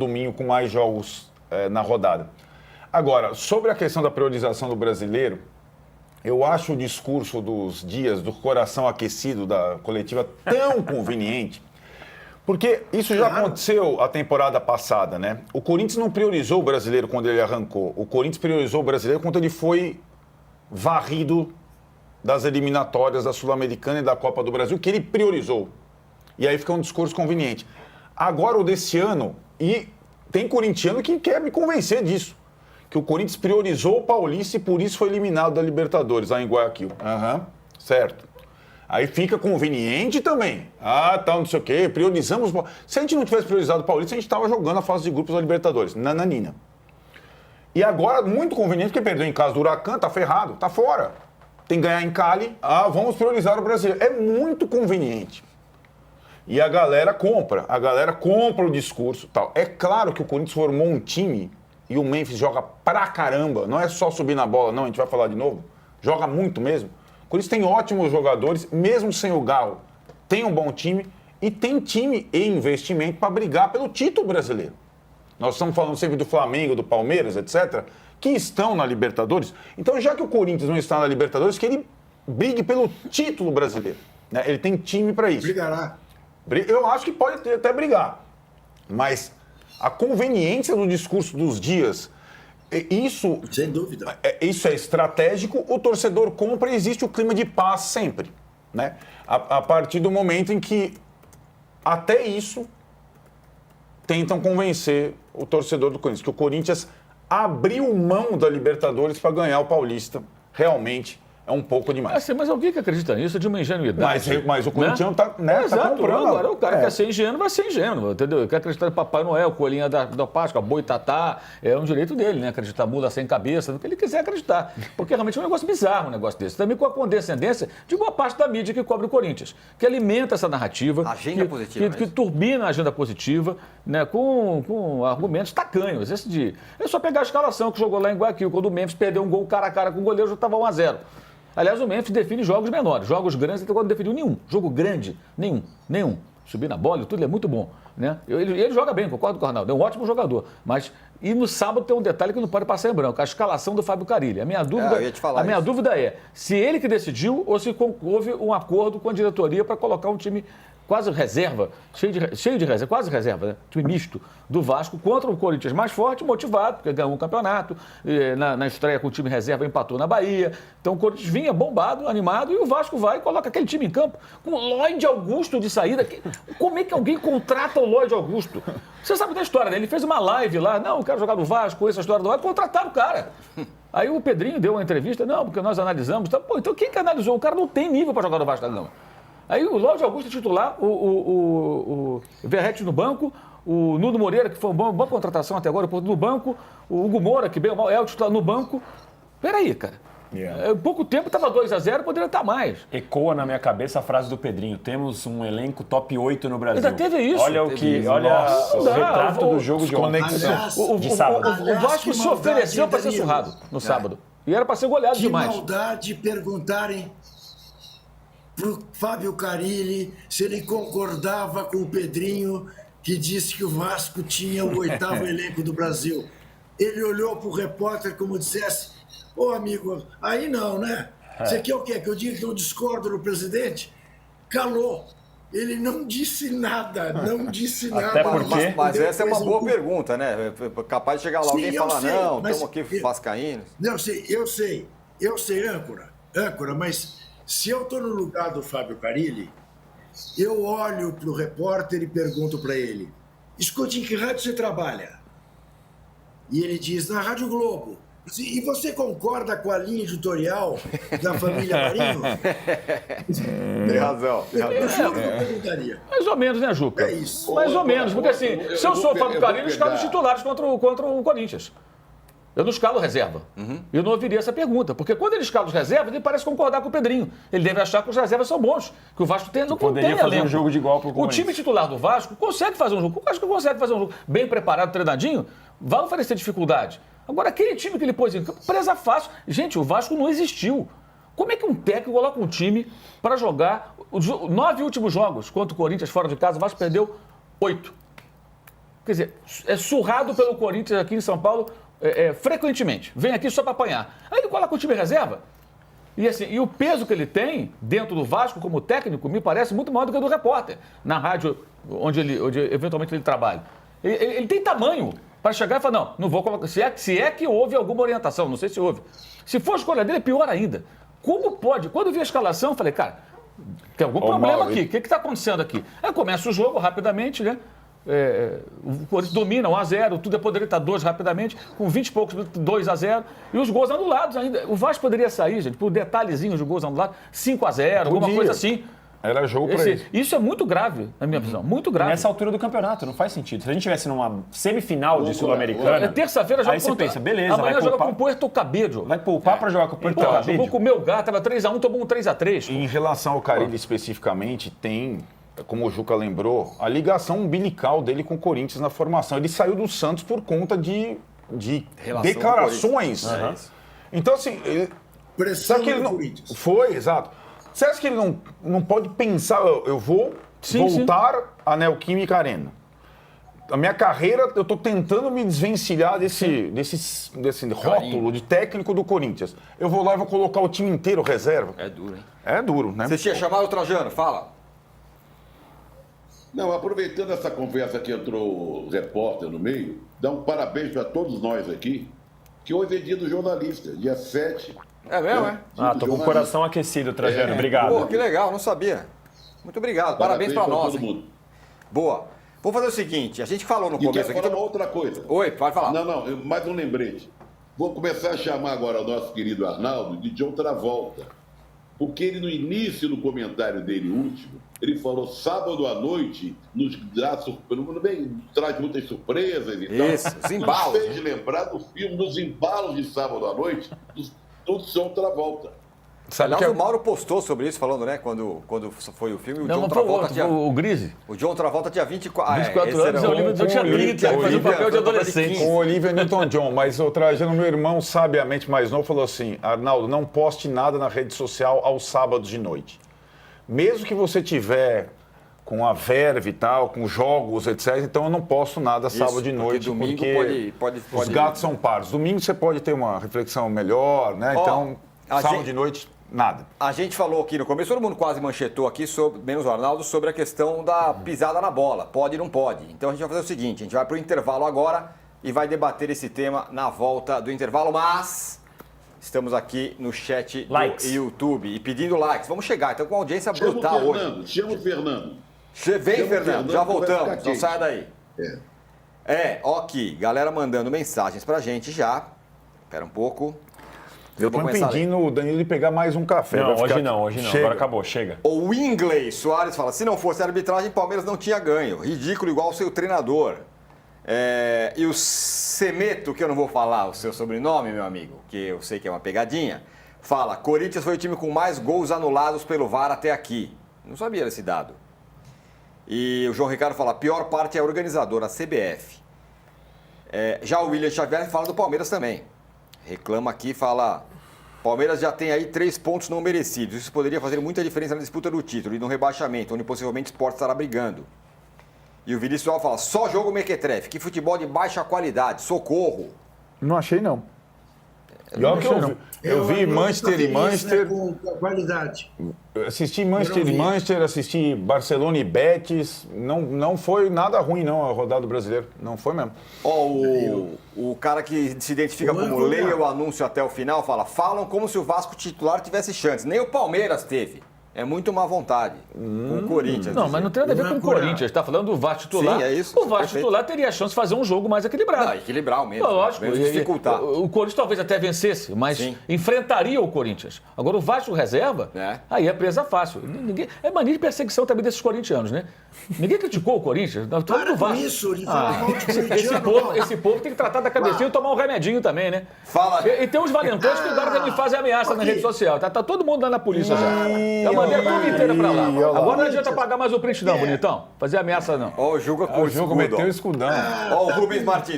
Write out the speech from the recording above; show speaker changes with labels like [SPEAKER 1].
[SPEAKER 1] domingo com mais jogos na rodada. Agora, sobre a questão da priorização do brasileiro, eu acho o discurso dos dias do coração aquecido da coletiva tão conveniente, porque isso já aconteceu a temporada passada, né? O Corinthians não priorizou o brasileiro quando ele arrancou. O Corinthians priorizou o brasileiro quando ele foi varrido das eliminatórias da Sul-Americana e da Copa do Brasil, que ele priorizou. E aí fica um discurso conveniente. Agora, o desse ano, e tem corintiano que quer me convencer disso, que o Corinthians priorizou o Paulista e por isso foi eliminado da Libertadores, lá em Guayaquil. Certo. Aí fica conveniente também. Não sei o quê, priorizamos... Se a gente não tivesse priorizado o Paulista, a gente estava jogando a fase de grupos da Libertadores, nananina. E agora, muito conveniente, porque perdeu em casa do Huracan, tá ferrado, tá fora. Tem que ganhar em Cali, vamos priorizar o Brasil. É muito conveniente. E a galera compra o discurso e tal. É claro que o Corinthians formou um time e o Memphis joga pra caramba. Não é só subir na bola, não, a gente vai falar de novo. Joga muito mesmo. O Corinthians tem ótimos jogadores, mesmo sem o Galo. Tem um bom time e tem time e investimento para brigar pelo título brasileiro. Nós estamos falando sempre do Flamengo, do Palmeiras, etc., que estão na Libertadores. Então, já que o Corinthians não está na Libertadores, que ele brigue pelo título brasileiro. Né? Ele tem time para isso.
[SPEAKER 2] Brigará.
[SPEAKER 1] Eu acho que pode até brigar. Mas a conveniência do discurso dos dias, isso...
[SPEAKER 2] Sem dúvida.
[SPEAKER 1] Isso é estratégico, o torcedor compra e existe o clima de paz sempre. Né? A partir do momento em que até isso tentam convencer o torcedor do Corinthians, que o Corinthians abriu mão da Libertadores para ganhar o Paulista. Realmente é um pouco demais.
[SPEAKER 3] Mas alguém que acredita nisso é de uma ingenuidade.
[SPEAKER 1] Mas o corintiano está comprando.
[SPEAKER 3] Agora o cara quer ser ingênuo, vai ser ingênuo, entendeu? Quer acreditar em Papai Noel, Coelhinha da Páscoa, Boitatá, é um direito dele, né? Acreditar mula sem cabeça, no que ele quiser acreditar. Porque realmente é um negócio bizarro um negócio desse. Também com a condescendência de boa parte da mídia que cobre o Corinthians, que alimenta essa narrativa.
[SPEAKER 4] Agenda positiva.
[SPEAKER 3] Que turbina a agenda positiva, né? Com argumentos tacanhos. É só pegar a escalação que jogou lá em Guayaquil, quando o Memphis perdeu um gol cara a cara com o goleiro, já estava 1-0. Aliás, o Memphis define jogos menores. Jogos grandes, até quando definiu nenhum. Jogo grande, nenhum. Subir na bola e tudo, ele é muito bom. Né? Ele joga bem, concordo com o Arnaldo. É um ótimo jogador. E no sábado tem um detalhe que não pode passar em branco. A escalação do Fábio Carille. A minha dúvida é se ele que decidiu ou se houve um acordo com a diretoria para colocar um time quase reserva, cheio de reserva, quase reserva, né? Time misto do Vasco contra o Corinthians mais forte, motivado, porque ganhou um campeonato, na estreia com o time reserva empatou na Bahia. Então o Corinthians vinha bombado, animado, e o Vasco vai e coloca aquele time em campo com o Lloyd Augusto de saída. Como é que alguém contrata o Lloyd Augusto? Você sabe da história, né? Ele fez uma live lá, não, eu quero jogar no Vasco, essa história do Vasco, contrataram o cara. Aí o Pedrinho deu uma entrevista, não, porque nós analisamos. Então quem que analisou? O cara não tem nível para jogar no Vasco da Gama. Aí o Lloyd Augusto é titular, o Verratti no banco, o Nuno Moreira, que foi uma boa contratação até agora, no banco, o Hugo Moura, que bem ou mal é o titular no banco. Peraí, cara. Em pouco tempo estava 2-0, poderia estar mais.
[SPEAKER 5] Ecoa na minha cabeça a frase do Pedrinho. Temos um elenco top 8 no Brasil.
[SPEAKER 3] Ainda teve isso.
[SPEAKER 5] Olha o retrato do jogo de ontem.
[SPEAKER 3] De sábado. O Vasco se ofereceu para ser surrado no sábado. E era para ser goleado demais.
[SPEAKER 2] Que maldade perguntarem pro Fábio Carille se ele concordava com o Pedrinho, que disse que o Vasco tinha o 8º elenco do Brasil. Ele olhou pro repórter como dissesse: ô amigo, aí não, né? Você quer o quê? Que eu diga que eu discordo do presidente? Calou. Ele não disse nada,
[SPEAKER 5] Até porque...
[SPEAKER 4] Mas essa é uma boa pergunta, né? Capaz de chegar lá alguém e falar, não, estamos aqui vascaínos.
[SPEAKER 2] Não, eu sei, âncora, mas se eu estou no lugar do Fábio Carille, eu olho para o repórter e pergunto para ele: escute, em que rádio você trabalha? E ele diz: na Rádio Globo. E você concorda com a linha editorial da família Marinho?
[SPEAKER 4] Tem razão.
[SPEAKER 3] Mais ou menos, né, Juca?
[SPEAKER 2] É isso.
[SPEAKER 3] Mais ou menos, porque assim, se eu sou o Fábio Carille, eu escalo os titulares contra o Corinthians. Eu não escalo reserva. Eu não ouviria essa pergunta, porque quando ele escala os reservas, ele parece concordar com o Pedrinho. Ele deve achar que os reservas são bons, que o Vasco não
[SPEAKER 5] poderia fazer
[SPEAKER 3] elenco.
[SPEAKER 5] Um jogo de igual pro Corinthians.
[SPEAKER 3] O time titular do Vasco consegue fazer um jogo. O Vasco consegue fazer um jogo bem preparado, treinadinho, vai oferecer dificuldade. Agora, aquele time que ele pôs em campo, presa fácil. Gente, o Vasco não existiu. Como é que um técnico coloca um time para jogar os 9 últimos jogos contra o Corinthians fora de casa? O Vasco perdeu 8. quer dizer, é surrado pelo Corinthians aqui em São Paulo frequentemente. Vem aqui só para apanhar. Aí ele coloca o time reserva. E, assim, e o peso que ele tem dentro do Vasco como técnico me parece muito maior do que o do repórter, na rádio onde eventualmente ele trabalha. Ele tem tamanho para chegar e falar, não vou colocar. Se é que houve alguma orientação, não sei se houve. Se for a escolha dele, é pior ainda. Como pode? Quando eu vi a escalação, eu falei, cara, tem algum problema aqui. O que está acontecendo aqui? Aí começa o jogo rapidamente, né? O Corinthians domina 1-0, tudo poderia estar 2 rapidamente, com 20 e poucos, 2-0, e os gols anulados ainda. O Vasco poderia sair, gente, por detalhezinhos de gols anulados, 5-0, alguma coisa assim.
[SPEAKER 1] Era jogo para isso.
[SPEAKER 3] Isso é muito grave, na minha visão, muito grave.
[SPEAKER 5] Nessa altura do campeonato, não faz sentido. Se a gente estivesse numa semifinal de Sul-Americana...
[SPEAKER 3] Terça-feira joga
[SPEAKER 5] aí você pensa, beleza,
[SPEAKER 3] amanhã
[SPEAKER 5] vai
[SPEAKER 3] joga
[SPEAKER 5] poupar.
[SPEAKER 3] com o Puerto Cabello.
[SPEAKER 5] Vai poupar para jogar com o Puerto Cabello?
[SPEAKER 3] Jogou com o Melgar, estava 3-1, tomou um 3-3.
[SPEAKER 1] Em relação ao Carille especificamente, tem, como o Juca lembrou, a ligação umbilical dele com o Corinthians na formação. Ele saiu do Santos por conta de declarações. Então, assim...
[SPEAKER 2] Pressão
[SPEAKER 1] que ele
[SPEAKER 2] do
[SPEAKER 1] não...
[SPEAKER 2] Corinthians.
[SPEAKER 1] Foi, exato. Você acha que ele não pode pensar, eu vou voltar à Neoquímica Arena? A minha carreira, eu estou tentando me desvencilhar desse rótulo de técnico do Corinthians. Eu vou lá e vou colocar o time inteiro reserva.
[SPEAKER 4] É duro, hein?
[SPEAKER 1] É duro, né?
[SPEAKER 4] Você tinha chamado o Trajano, fala.
[SPEAKER 6] Não, aproveitando essa conversa que entrou o repórter no meio, dá um parabéns para todos nós aqui, que hoje é dia do jornalista, dia 7.
[SPEAKER 4] É mesmo, é?
[SPEAKER 5] Tô com o coração aquecido, Trajano. Obrigado.
[SPEAKER 4] Pô, que legal, não sabia. Muito obrigado, parabéns para nós.
[SPEAKER 6] todo
[SPEAKER 4] Hein?
[SPEAKER 6] mundo.
[SPEAKER 4] Boa. Vou fazer o seguinte, a gente falou no
[SPEAKER 6] E
[SPEAKER 4] começo
[SPEAKER 6] quero
[SPEAKER 4] aqui...
[SPEAKER 6] falar uma outra coisa.
[SPEAKER 4] Oi, pode falar.
[SPEAKER 6] Não, mais um lembrete. Vou começar a chamar agora o nosso querido Arnaldo de John Travolta. Porque ele, no início do comentário dele último, ele falou sábado à noite nos traz muitas surpresas e tal.
[SPEAKER 4] Isso, os embalos.
[SPEAKER 6] Nos fez lembrar do filme, dos embalos de sábado à noite, do John Travolta.
[SPEAKER 4] Aliás, o Mauro postou sobre isso, falando, né? Quando foi o filme, o
[SPEAKER 3] Não,
[SPEAKER 4] John
[SPEAKER 3] não foi
[SPEAKER 4] Travolta
[SPEAKER 3] outro,
[SPEAKER 4] tinha...
[SPEAKER 3] foi o Grise.
[SPEAKER 4] O John Travolta tinha 24
[SPEAKER 3] 24 anos, eu lembro de eu tinha 30, ele fazia o papel de adolescente.
[SPEAKER 1] Com o Olivia Newton-John, mas o Trajano, meu irmão, sabiamente mais novo, falou assim, Arnaldo, não poste nada na rede social aos sábados de noite. Mesmo que você tiver com a verve e tal, com jogos, etc., então eu não posto nada sábado de noite,
[SPEAKER 4] domingo
[SPEAKER 1] porque
[SPEAKER 4] pode...
[SPEAKER 1] os gatos são pardos. Domingo você pode ter uma reflexão melhor, né? Então, sábado de noite... Nada.
[SPEAKER 4] A gente falou aqui no começo, todo mundo quase manchetou aqui, menos o Arnaldo, sobre a questão da pisada na bola. Pode e não pode. Então a gente vai fazer o seguinte, a gente vai para o intervalo agora e vai debater esse tema na volta do intervalo, mas estamos aqui no chat do YouTube e pedindo likes. Vamos chegar, então com audiência brutal hoje.
[SPEAKER 6] Chama o Fernando.
[SPEAKER 4] Vem, Fernando, já voltamos, não saia daí. Ok, galera mandando mensagens pra gente já. Espera um pouco.
[SPEAKER 1] Eu tô impedindo o Danilo de pegar mais um café.
[SPEAKER 5] Não, hoje não.
[SPEAKER 1] Chega.
[SPEAKER 5] Agora acabou, chega.
[SPEAKER 4] O Wingley Soares fala, se não fosse a arbitragem, Palmeiras não tinha ganho. Ridículo igual o seu treinador. E o Semeto, que eu não vou falar o seu sobrenome, meu amigo, que eu sei que é uma pegadinha, fala, Corinthians foi o time com mais gols anulados pelo VAR até aqui. Não sabia desse dado. E o João Ricardo fala, a pior parte é a organizadora, a CBF. Já o William Xavier fala do Palmeiras também. Reclama aqui, fala, Palmeiras já tem aí 3 pontos não merecidos. Isso poderia fazer muita diferença na disputa do título e no rebaixamento, onde possivelmente o Sport estará brigando. E o Vinícius Alves fala, só jogo mequetrefe, que futebol de baixa qualidade, socorro.
[SPEAKER 1] Não achei, não. Eu vi Manchester e Manchester.
[SPEAKER 2] Com qualidade.
[SPEAKER 1] Assisti Manchester e Manchester, assisti Barcelona e Betis. Não foi nada ruim, não, a rodada do brasileiro. Não foi mesmo.
[SPEAKER 4] O cara que se identifica como leia o anúncio até o final, falam como se o Vasco titular tivesse chance. Nem o Palmeiras teve. É muito má vontade com o Corinthians.
[SPEAKER 3] Não, mas não tem nada a ver com o Corinthians. Está falando do Vasco titular.
[SPEAKER 4] Sim, é isso.
[SPEAKER 3] O Vasco titular teria a chance de fazer um jogo mais equilibrado.
[SPEAKER 4] Não, equilibrar mesmo.
[SPEAKER 3] Lógico.
[SPEAKER 4] Mesmo dificultar.
[SPEAKER 3] O Corinthians talvez até vencesse, mas enfrentaria o Corinthians. Agora o Vasco reserva, aí é presa fácil. É mania de perseguição também desses corintianos, né? Ninguém criticou o Corinthians.
[SPEAKER 2] Para com isso, de falar mal de corintiano.
[SPEAKER 3] Esse povo tem que tratar da cabecinha e tomar um remedinho também, né?
[SPEAKER 4] Fala.
[SPEAKER 3] E tem uns valentões que agora também fazem ameaça na rede social. Tá todo mundo lá na polícia já. Eu mandei a turma inteira pra lá. Agora não adianta pagar mais o print não, bonitão. Fazer ameaça não.
[SPEAKER 4] Ó, o Juca com
[SPEAKER 1] O jogo meteu o escudão.
[SPEAKER 4] Ó, o Rubens Martins.